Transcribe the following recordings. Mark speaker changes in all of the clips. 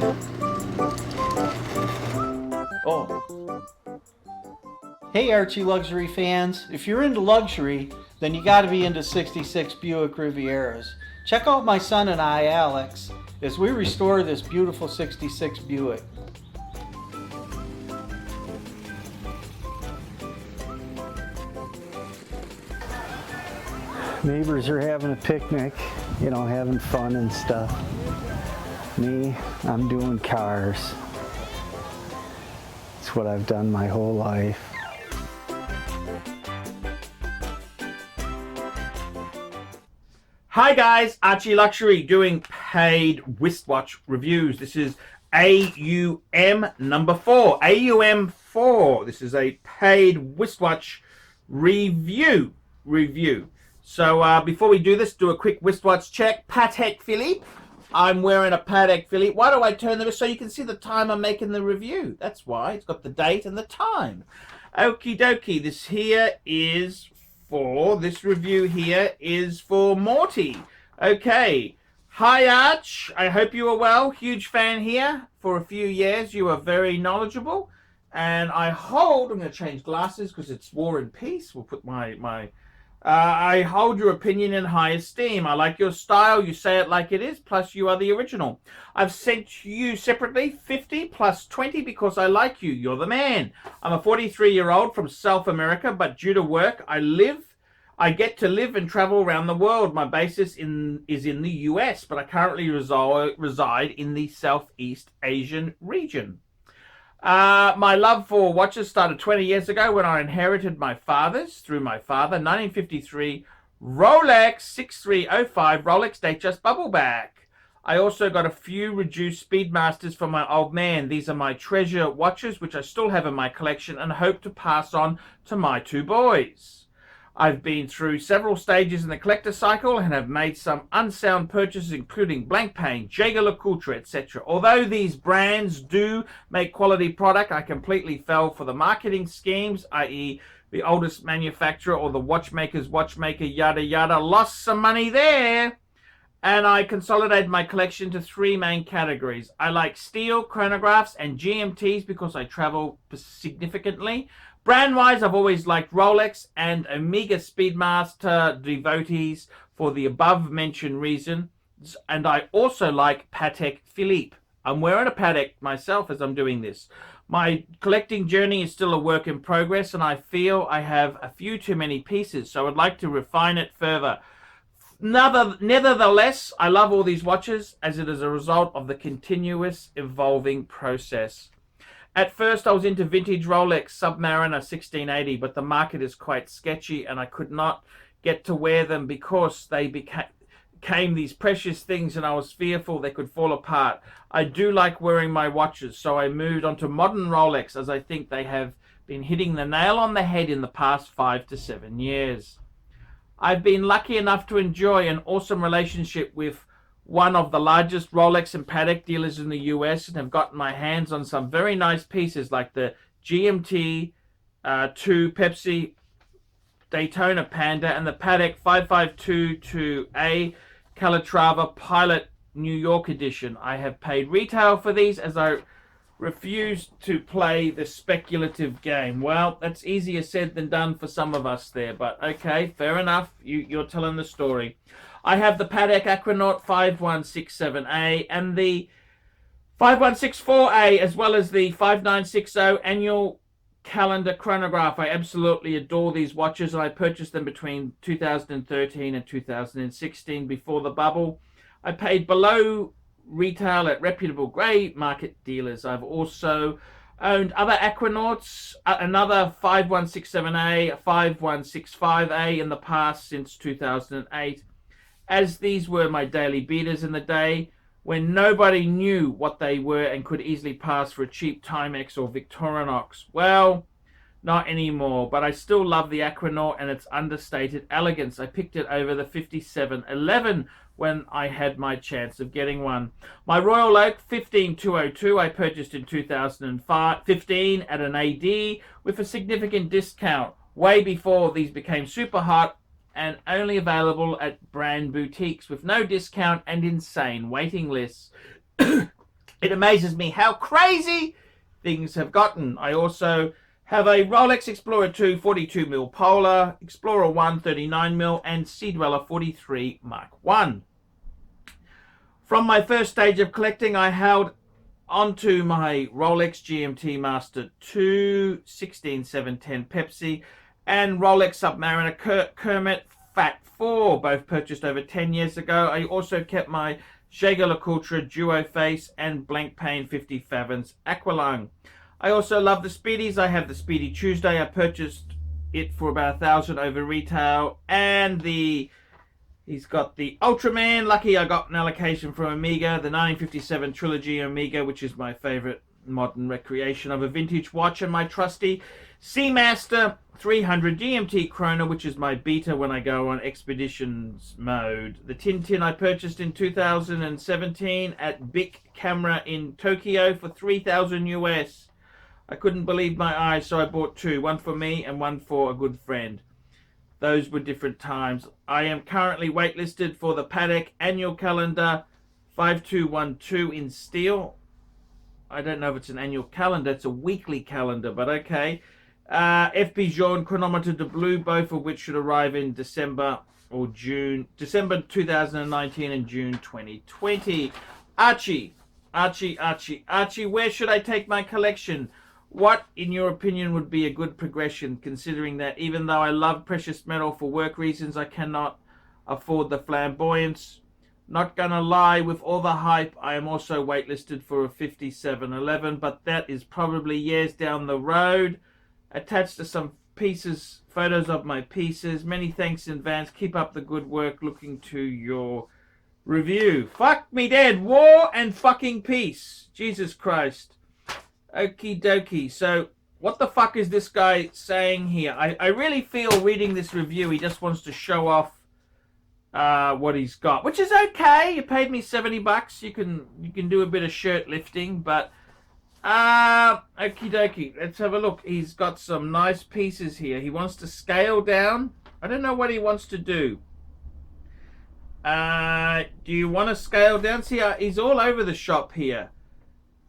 Speaker 1: Oh. Hey Archie Luxury fans, if you're into luxury, then you gotta be into 66 Buick Rivieras. Check out my son and I, Alex, as we restore this beautiful 66 Buick.
Speaker 2: Neighbors are having a picnic, you know, having fun and stuff. Me, I'm doing cars. It's what I've done my whole life.
Speaker 3: Hi guys, ArchieLuxury doing paid wristwatch reviews. This is AUM number 4, AUM4. This is a paid wristwatch review. So before we do this, do a quick wristwatch check. Patek Philippe. I'm wearing a Patek Philippe. Why do I turn the wrist? So you can see the time I'm making the review. That's why. It's got the date and the time. Okie dokie. This review here is for Morty. Okay. Hi Arch. I hope you are well. Huge fan here for a few years. You are very knowledgeable. And I'm going to change glasses because it's War and Peace. We'll put I hold your opinion in high esteem. I like your style. You say it like it is. Plus, you are the original. I've sent you separately 50 plus 20 because I like you. You're the man. I'm a 43-year-old from South America, but due to work, I get to live and travel around the world. My basis is in the US, but I currently reside in the Southeast Asian region. My love for watches started 20 years ago when I inherited my father's, through my father, 1953 Rolex 6305 Rolex Datejust Bubbleback. I also got a few reduced Speedmasters from my old man. These are my treasure watches, which I still have in my collection and hope to pass on to my 2 boys. I've been through several stages in the collector cycle and have made some unsound purchases, including Blank Pain, ArchieLuxury, etc. Although these brands do make quality product, I completely fell for the marketing schemes, i.e. the oldest manufacturer or the watchmaker's watchmaker, yada yada. Lost some money there. And I consolidated my collection to 3 main categories. I like steel, chronographs, and GMTs because I travel significantly. Brand-wise, I've always liked Rolex and Omega Speedmaster devotees for the above-mentioned reasons. And I also like Patek Philippe. I'm wearing a Patek myself as I'm doing this. My collecting journey is still a work in progress, and I feel I have a few too many pieces, so I'd like to refine it further. Nevertheless, I love all these watches as it is a result of the continuous evolving process. At first, I was into vintage Rolex Submariner 1680, but the market is quite sketchy and I could not get to wear them because they became these precious things and I was fearful they could fall apart. I do like wearing my watches, so I moved on to modern Rolex as I think they have been hitting the nail on the head in the past 5 to 7 years. I've been lucky enough to enjoy an awesome relationship with one of the largest Rolex and Patek dealers in the US and have gotten my hands on some very nice pieces like the GMT 2 Pepsi Daytona Panda and the Patek 5522A Calatrava Pilot New York edition. I have paid retail for these as I refuse to play the speculative game. Well, that's easier said than done for some of us there, but okay, fair enough. You're telling the story. I have the Patek Aquanaut 5167A and the 5164A, as well as the 5960 annual calendar chronograph. I absolutely adore these watches, and I purchased them between 2013 and 2016 before the bubble. I paid below retail at reputable grey market dealers. I've also owned other Aquanauts, another 5167A, 5165A in the past since 2008. As these were my daily beaters in the day when nobody knew what they were and could easily pass for a cheap Timex or Victorinox. Well, not anymore, but I still love the Aquanaut and its understated elegance. I picked it over the 5711 when I had my chance of getting one. My Royal Oak 15202 I purchased in 2015 at an AD with a significant discount, way before these became super hot and only available at brand boutiques with no discount and insane waiting lists. It amazes me how crazy things have gotten. I also have a Rolex Explorer 2 42mm Polar, Explorer 1 39mm, and Sea Dweller 43 Mark 1. From my first stage of collecting, I held onto my Rolex GMT Master 2, 16, 7, 10 Pepsi, and Rolex Submariner Kermit Fat 4, both purchased over 10 years ago. I also kept my Jaeger-LeCoultre Duo Face and Blank Pane 50 Fathoms Aqualung. I also love the Speedies. I have the Speedy Tuesday. I purchased it for about $1,000 over retail, and he's got the Ultraman. Lucky I got an allocation from Omega, the 1957 Trilogy Omega, which is my favorite modern recreation of a vintage watch, and my trusty Seamaster 300 GMT Chrono, which is my beta when I go on expeditions mode. The Tintin I purchased in 2017 at Bic Camera in Tokyo for $3,000 US. I couldn't believe my eyes, so I bought two, one for me and one for a good friend. Those were different times. I am currently waitlisted for the Patek annual calendar 5212 in steel. I don't know if it's an annual calendar, it's a weekly calendar, but okay. FP Jaune Chronometer de Blue, both of which should arrive in December or June, December 2019 and June 2020. Archie, where should I take my collection? What, in your opinion, would be a good progression, considering that even though I love precious metal for work reasons, I cannot afford the flamboyance? Not gonna lie, with all the hype, I am also waitlisted for a 5711, but that is probably years down the road. Attached to some pieces, photos of my pieces. Many thanks in advance. Keep up the good work. Looking to your review. Fuck me dead. War and fucking peace. Jesus Christ. Okie dokie. So, what the fuck is this guy saying here? I really feel reading this review, he just wants to show off what he's got, which is okay. You paid me $70. You can do a bit of shirt lifting, but okie dokie. Let's have a look. He's got some nice pieces here. He wants to scale down. I don't know what he wants to do. Do you want to scale down? See, he's all over the shop here.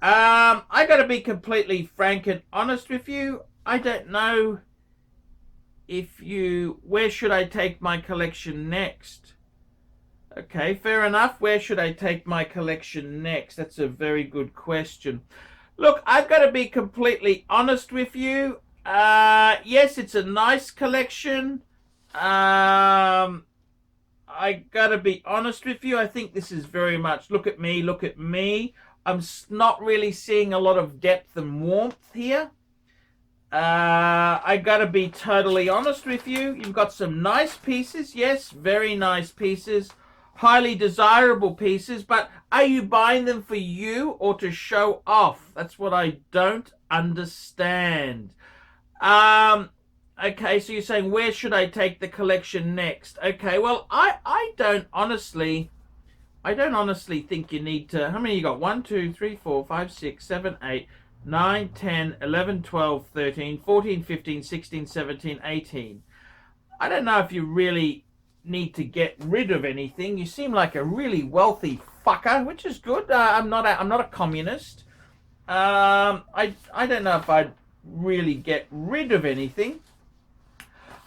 Speaker 3: I gotta be completely frank and honest with you. I don't know where should I take my collection next? Okay, fair enough. Where should I take my collection next? That's a very good question. Look, I've got to be completely honest with you. Yes, it's a nice collection. I got to be honest with you. I think this is very much, look at me, look at me. I'm not really seeing a lot of depth and warmth here. I got to be totally honest with you. You've got some nice pieces. Yes, very nice pieces. Highly desirable pieces, but are you buying them for you or to show off? That's what I don't understand. Okay, so you're saying, where should I take the collection next? Okay, well, I don't honestly think you need to. How many you got? 1, 2, 3, 4, 5, 6, 7, 8, 9, 10, 11, 12, 13, 14, 15, 16, 17, 18. I don't know if you really need to get rid of anything. You seem like a really wealthy fucker, which is good. I'm not a communist. I don't know if I'd really get rid of anything.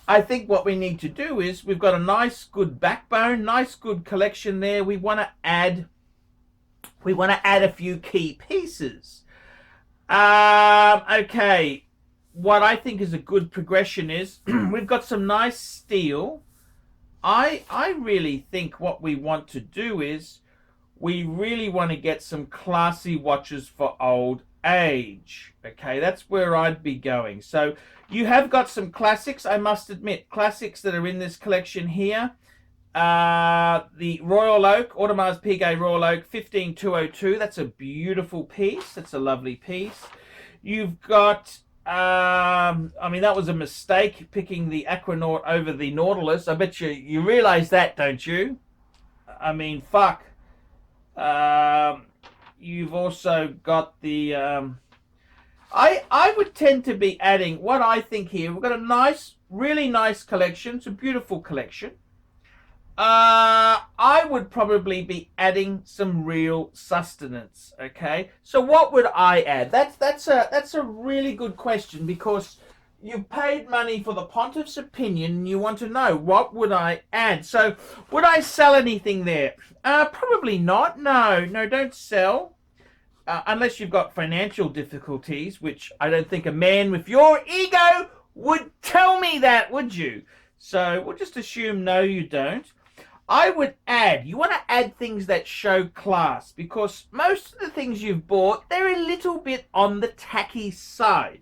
Speaker 3: I think what we need to do is, we've got a nice good backbone, nice good collection there. We want to add a few key pieces. Okay, what I think is a good progression is we've got some nice steel. I really think what we want to do is we really want to get some classy watches for old age. Okay, that's where I'd be going. So you have got some classics, I must admit, classics that are in this collection here. The Royal Oak, Audemars Piguet Royal Oak 15202. That's a beautiful piece. That's a lovely piece. You've got, I mean, that was a mistake picking the Aquanaut over the Nautilus. I bet you realize that, don't you? I mean, fuck. You've also got the, I would tend to be adding what I think here. We've got a nice, really nice collection. It's a beautiful collection. I would probably be adding some real sustenance. Okay, so what would I add? That's a really good question, because you've paid money for the pontiff's opinion and you want to know what would I add. So would I sell anything there? Probably not. No, don't sell. Unless you've got financial difficulties, which I don't think a man with your ego would tell me that, would you? So we'll just assume no, you don't. I would add, you want to add things that show class, because most of the things you've bought, they're a little bit on the tacky side.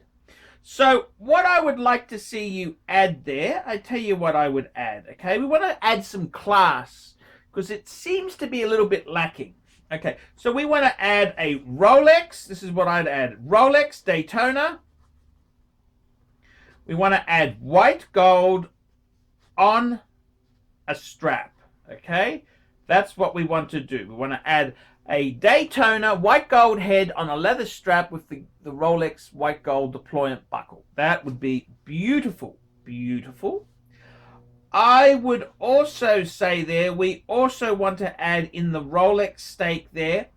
Speaker 3: So what I would like to see you add there, I tell you what I would add, okay? We want to add some class, because it seems to be a little bit lacking. Okay, so we want to add a Rolex. This is what I'd add. Rolex Daytona. We want to add white gold on a strap. Okay, that's what we want to do. We want to add a Daytona white gold head on a leather strap with the Rolex white gold deployment buckle. That would be beautiful. Beautiful. I would also say there, we also want to add in the Rolex stake there.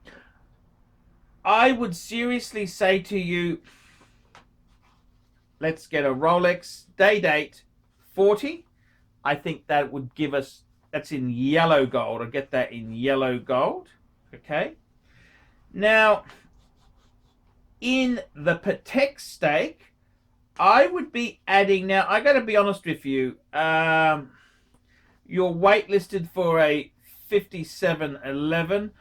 Speaker 3: I would seriously say to you, let's get a Rolex day date 40. I think that would give us, that's in yellow gold. I'll get that in yellow gold. Okay. Now, in the Patek stake, I would be adding, now I got to be honest with you, you're waitlisted for a 5711.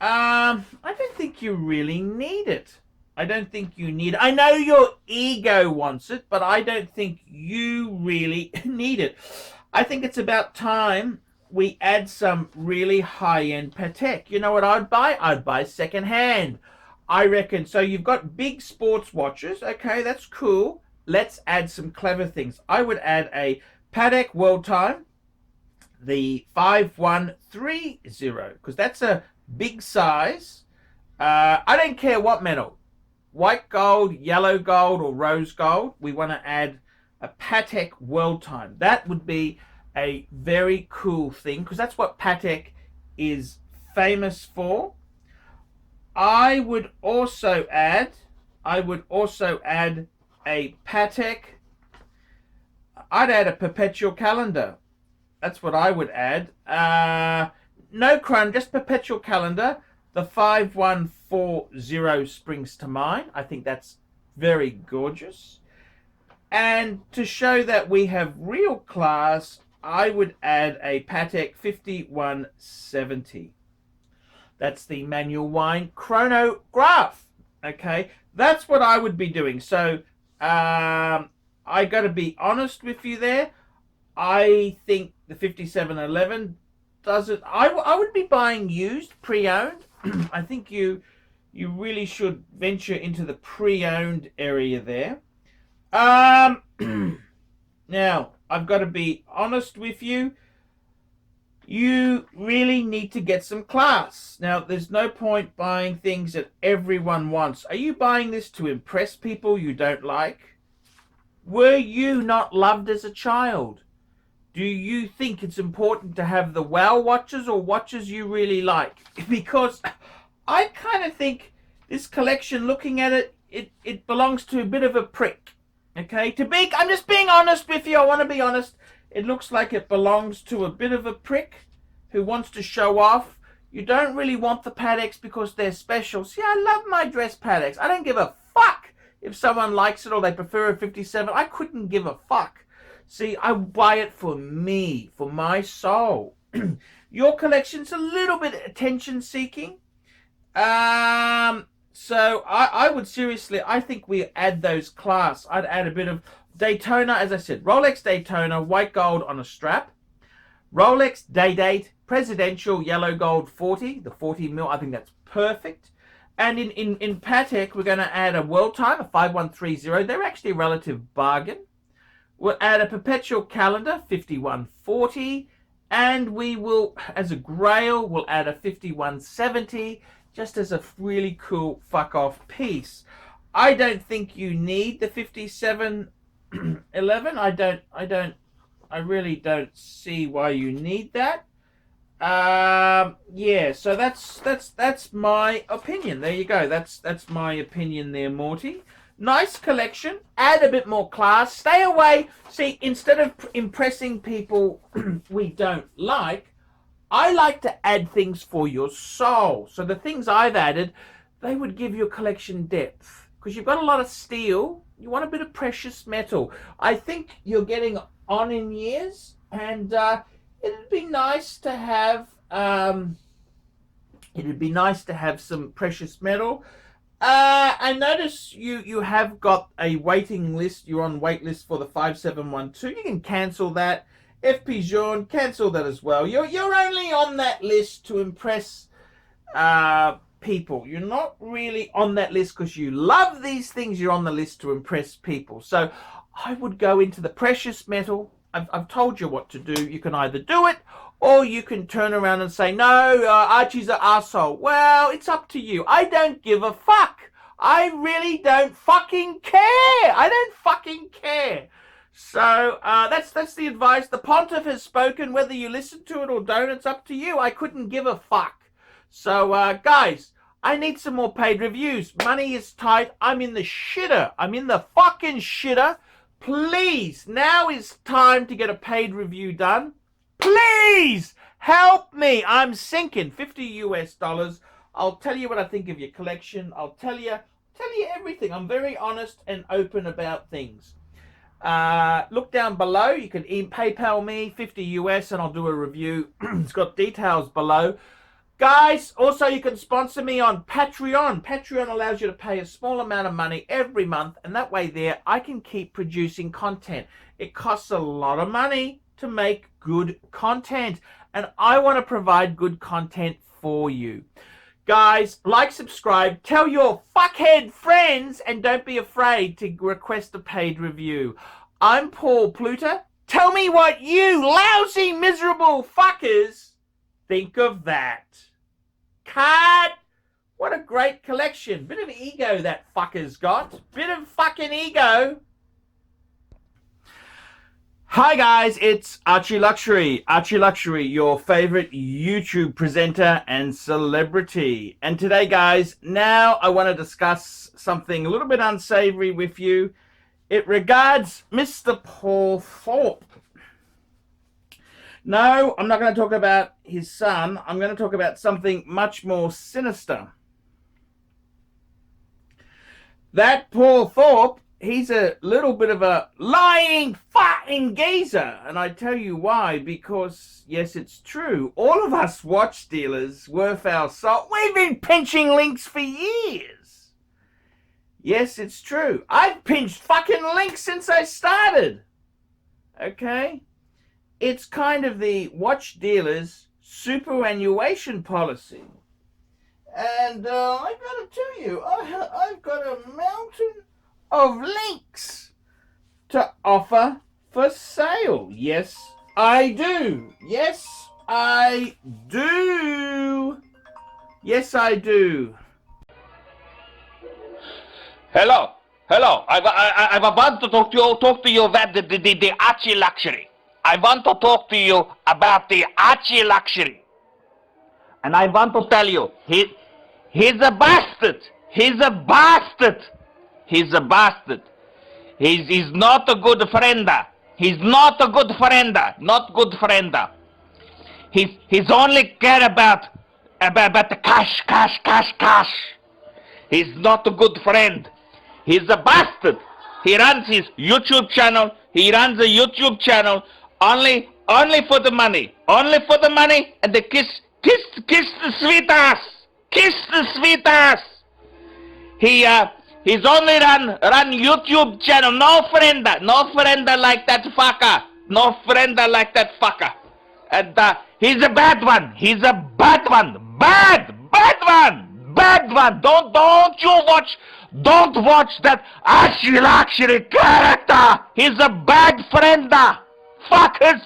Speaker 3: I don't think you really need it. I don't think you need it. I know your ego wants it, but I don't think you really need it. I think it's about time we add some really high-end Patek. You know what I'd buy? I'd buy second-hand. I reckon. So you've got big sports watches. Okay, that's cool. Let's add some clever things. I would add a Patek World Time, the 5130, because that's a big size. I don't care what metal, white gold, yellow gold, or rose gold. We want to add a Patek World Time. That would be a very cool thing, because that's what Patek is famous for. I would also add a Patek. I'd add a perpetual calendar. That's what I would add. No chrome, just perpetual calendar. The 5140 springs to mind. I think that's very gorgeous. And to show that we have real class, I would add a Patek 5170. That's the manual wine chronograph. Okay, that's what I would be doing. So I got to be honest with you there. I think the 5711 doesn't. I would be buying used, pre-owned. I think you really should venture into the pre-owned area there. Now I've got to be honest with you. You really need to get some class. Now, there's no point buying things that everyone wants. Are you buying this to impress people you don't like? Were you not loved as a child? Do you think it's important to have the wow watches or watches you really like? Because I kind of think this collection, looking at it, it belongs to a bit of a prick. Okay? I'm just being honest with you. I want to be honest. It looks like it belongs to a bit of a prick who wants to show off. You don't really want the Pateks because they're special. See, I love my dress Pateks. I don't give a fuck if someone likes it or they prefer a 57. I couldn't give a fuck. See, I buy it for me, for my soul. Your collection's a little bit attention-seeking. So I would seriously, I think we add those class. I'd add a bit of Daytona, as I said, Rolex Daytona, white gold on a strap. Rolex Day Date, presidential yellow gold 40, the 40 mil, I think that's perfect. And in Patek, we're going to add a World Time, a 5130. They're actually a relative bargain. We'll add a perpetual calendar, 5140. And we will, as a grail, we'll add a 5170, just as a really cool fuck-off piece. I don't think you need the 5711. I really don't see why you need that. Yeah, so that's my opinion. There you go. That's my opinion there, Morty. Nice collection. Add a bit more class. Stay away. See, instead of impressing people we don't like, I like to add things for your soul. So the things I've added, they would give your collection depth. Because you've got a lot of steel, you want a bit of precious metal. I think you're getting on in years, and it'd be nice to have some precious metal. I notice you have got a waiting list. You're on wait list for the 5712. You can cancel that. FP Jean, cancel that as well. You're only on that list to impress people. You're not really on that list because you love these things. You're on the list to impress people. So I would go into the precious metal. I've told you what to do. You can either do it, or you can turn around and say, no, Archie's an arsehole. Well, it's up to you. I don't give a fuck. I really don't fucking care. I don't fucking care. So that's the advice. The pontiff has spoken. Whether you listen to it or don't, it's up to you. I couldn't give a fuck. So guys, I need some more paid reviews. Money is tight. I'm in the shitter. I'm in the fucking shitter. Please, now is time to get a paid review done. Please help me. I'm sinking. $50 US. I'll tell you what I think of your collection. I'll tell you everything. I'm very honest and open about things. Look down below. You can PayPal me $50 US and I'll do a review. It's got details below. Guys, also you can sponsor me on Patreon. Patreon allows you to pay a small amount of money every month, and that way there I can keep producing content. It costs a lot of money to make good content, and I want to provide good content for you. Guys, like, subscribe, tell your fuckhead friends, and don't be afraid to request a paid review. I'm Paul Pluta. Tell me what you lousy, miserable fuckers think of that. Cut! What a great collection. Bit of ego that fucker's got. Bit of fucking ego. Hi guys, it's ArchieLuxury. ArchieLuxury, your favorite YouTube presenter and celebrity. And today guys, now I want to discuss something a little bit unsavory with you. It regards Mr. Paul Thorpe. No, I'm not going to talk about his son. I'm going to talk about something much more sinister. That Paul Thorpe, he's a little bit of a lying fucking geezer. And I tell you why. Because, yes, it's true. All of us watch dealers worth our salt. We've been pinching links for years. Yes, it's true. I've pinched fucking links since I started. Okay? It's kind of the watch dealers' superannuation policy. And I gotta tell you, I've got a mountain of links to offer for sale. Yes, I do. Yes, I do. Yes, I do.
Speaker 4: Hello. I want to talk to you about the ArchieLuxury. I want to talk to you about the ArchieLuxury. And I want to tell you, he's a bastard. He's a bastard. He's a bastard. He's not a good friend. He's not a good friend. Not good friend. He's only care about the cash. He's not a good friend. He's a bastard. He runs his YouTube channel. He runs a YouTube channel only for the money. Only for the money and the kiss the sweet ass. Kiss the sweet ass. He's only run YouTube channel. No friend like that fucker. No friend like that fucker. And he's a bad one. He's a bad one. Bad one. Don't watch that ArchieLuxury character. He's a bad friend. Fuckers.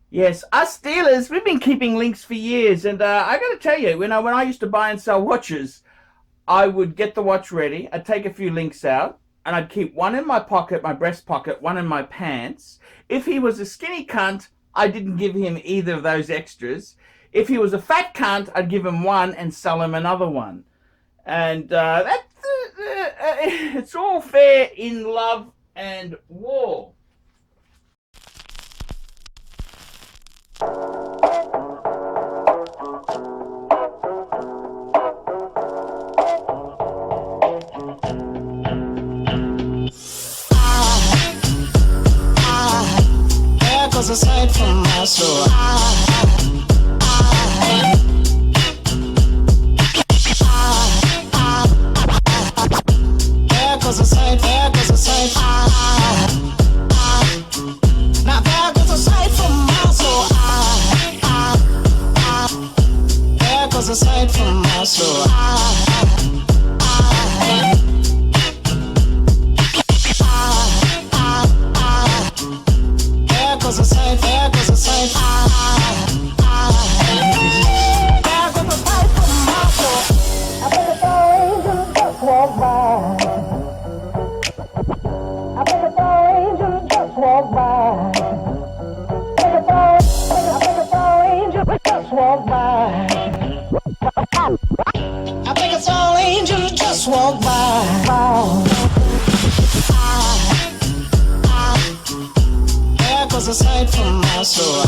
Speaker 3: Yes, us dealers, we've been keeping links for years, and I got to tell you, when I used to buy and sell watches, I would get the watch ready, I'd take a few links out, and I'd keep one in my pocket, my breast pocket, one in my pants. If he was a skinny cunt, I didn't give him either of those extras. If he was a fat cunt, I'd give him one and sell him another one. And it's all fair in love and war.
Speaker 5: There goes a sight from my soul. There goes a sight, there goes a sight. Now there goes a sight from my soul. There goes a sight from my soul. There goes a sight, there goes a sight. There goes a sight from my soul. I think it's all angels just walk by. I think it's all angels just walk by. I think it's all angels just walk by. I think it's all angels just walk by. There goes a sight from my soul.